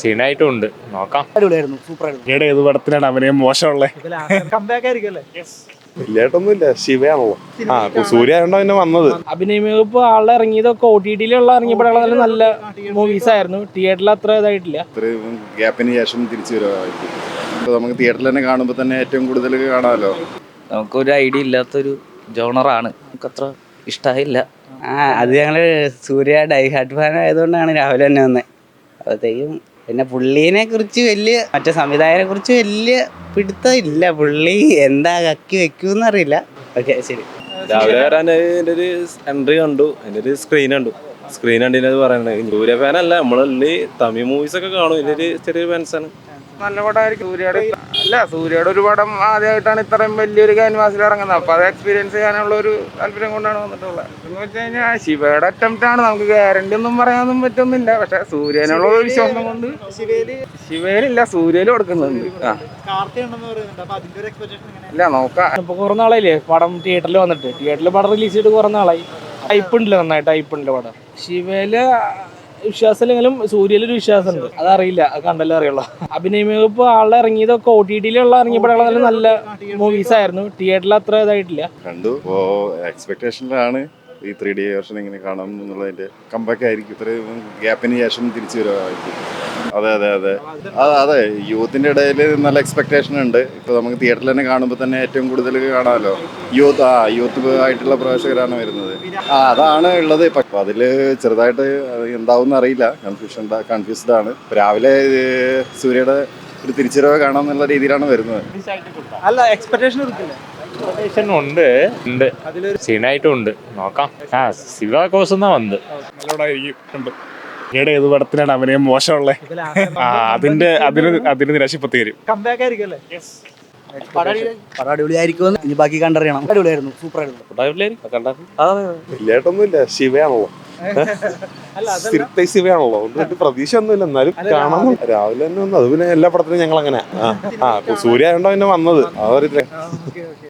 സീനായിട്ടുണ്ട്, നോക്കാം. അടിപൊളിയായിരുന്നു, സൂപ്പർ ആയിരുന്നു. ഈയിടെ ഏത് പടത്തിനാണ് അവനെ മോശമുള്ളേ? ഇല്ലായിട്ടൊന്നുമില്ല, ശിവയാണല്ലോ. സൂര്യ ആയതുകൊണ്ടാ പിന്നെ വന്നത്. അഭിനയിപ്പ് ആളെ ഇറങ്ങിയതൊക്കെ OTT-ലുള്ള ഇറങ്ങിയ പടങ്ങൾ നല്ല മൂവീസ് ആയിരുന്നു. തിയേറ്ററിൽ അത്ര ഇതായിട്ടില്ല. ഗ്യാപ്പിന് ശേഷം തിരിച്ചു വരുമായിരിക്കും. ഇപ്പൊ നമുക്ക് തിയേറ്ററിൽ തന്നെ കാണുമ്പോൾ തന്നെ ഏറ്റവും കൂടുതൽ കാണാമല്ലോ. നമുക്കൊരു ഐഡിയ ഇല്ലാത്തൊരു ജോണറാണ്, നമുക്കത്ര ഇഷ്ടമായില്ല. അത് ഞങ്ങള് സൂര്യ ഡൈഹാർട്ട് ഫാൻ ആയതുകൊണ്ടാണ് രാവിലെ തന്നെ വന്നത്. അപ്പോഴത്തേക്കും പിന്നെ പുള്ളീനെ കുറിച്ച് മറ്റേ സംവിധായകനെ കുറിച്ച് വലിയ പിടുത്തം ഇല്ല. പുള്ളി എന്താ കക്കി വെക്കൂന്നറിയില്ല. ഓക്കെ, ശരി. രാവിലെ വരാൻ അതിൻ്റെ ഒരു എൻട്രി കണ്ടു, അതിൻ്റെ ഒരു സ്ക്രീൻ കണ്ടിട്ട് പറയണത്. സൂര്യ ഫാനല്ല, നമ്മളുള്ളി തമിഴ് മൂവീസ് ഒക്കെ കാണും. ഇതിലൊരു ചെറിയൊരു ഫാൻസാണ്. നല്ല പടമായിരിക്കും. സൂര്യയുടെ ഒരു പടം ആദ്യമായിട്ടാണ് ഇത്രയും വലിയൊരു ക്യാൻവാസിൽ ഇറങ്ങുന്നത്. അപ്പോൾ അത് എക്സ്പീരിയൻസ് ചെയ്യാനുള്ള ഒരു താല്പര്യം കൊണ്ടാണ് വന്നിട്ടുള്ളത്. എന്ന് വെച്ച് കഴിഞ്ഞാൽ ശിവയുടെ അറ്റംപ്റ്റ് ആണ്, നമുക്ക് ഗ്യാരണ്ടി ഒന്നും പറയാനൊന്നും പറ്റുന്നില്ല. പക്ഷെ സൂര്യനുള്ള ഒരു വിശ്വാസം കൊണ്ട് ശിവയിലില്ല, സൂര്യയിൽ കൊടുക്കുന്നുണ്ട്. ഇല്ല, നോക്കാം. ഇപ്പൊ കുറെ നാളായില്ലേ പടം തിയേറ്ററിൽ വന്നിട്ട്. തിയേറ്ററിൽ പടം റിലീസ് ചെയ്തിട്ട് കുറെ നാളായി. ഹൈപ്പ് ഉണ്ടല്ലോ, നന്നായിട്ട് ഹൈപ്പ് ഉണ്ട് പടം. ശിവയില് വിശ്വാസമില്ലെങ്കിലും സൂര്യയിലൊരു വിശ്വാസമുണ്ട്. അതറിയില്ല, അത് കണ്ടല്ലേ അറിയുള്ളൂ. അഭിനയിപ്പ് ആളെ ഇറങ്ങിയതൊക്കെ OTT-ലുള്ള ഇറങ്ങിയ പടങ്ങൾ നല്ല മൂവീസ് ആയിരുന്നു. തിയേറ്ററിൽ അത്ര ഇതായിട്ടില്ല. കണ്ടു. എക്സ്പെക്ടേഷനിലാണ് ഈ 3D വേർഷൻ എങ്ങനെ കാണാം എന്നുള്ളതിന്റെ കമ്പാക്ക് ആയിരിക്കും. ഇത്രയും ഗ്യാപ്പിന് ശേഷം തിരിച്ചു വരുമായിരിക്കും. അതെ, യൂത്തിന്റെ ഇടയിൽ നല്ല എക്സ്പെക്ടേഷൻ ഉണ്ട്. ഇപ്പൊ നമുക്ക് തിയേറ്ററിൽ തന്നെ കാണുമ്പോൾ തന്നെ ഏറ്റവും കൂടുതൽ കാണാമല്ലോ. യൂത്ത് ആയിട്ടുള്ള പ്രേക്ഷകരാണ് വരുന്നത്. അതാണ് ഉള്ളത്. ഇപ്പൊ അതില് ചെറുതായിട്ട് എന്താവും അറിയില്ല, കൺഫ്യൂസ്ഡ് ആണ്. രാവിലെ സൂര്യയുടെ ഒരു തിരിച്ചുവരവ് കാണാം എന്നുള്ള രീതിയിലാണ് വരുന്നത്. അല്ല, എക്സ്പെക്ടേഷൻ ഉണ്ട്, സീനായിട്ടുണ്ട്, നോക്കാം. ശിവ കോഴ്സ് വന്നത് നല്ലോണായിരിക്കും. ഈയിടെ ഏത് പടത്തിനാണ് അവനെ മോശമുള്ളേ? അതിന് നിരാശപ്പെട്ട് വരും. പടം അടിപൊളിയായിരിക്കും. ഇനി ബാക്കി കണ്ടറിയണം. അടിപൊളിയായിരുന്നു, സൂപ്പർ ആയിരുന്നു. ഇല്ലായിട്ടൊന്നുമില്ല, ശിവയാണല്ലോ. സ്ഥിരത്തെ ശിവയാണല്ലോ, അതുകൊണ്ട് പ്രതീക്ഷ ഒന്നുമില്ല. എന്നാലും കാണാൻ രാവിലെ തന്നെ വന്നു. അത് പിന്നെ എല്ലാ പടത്തിനും ഞങ്ങൾ അങ്ങനെ സൂര്യ ആയതുകൊണ്ടാ പിന്നെ വന്നത്.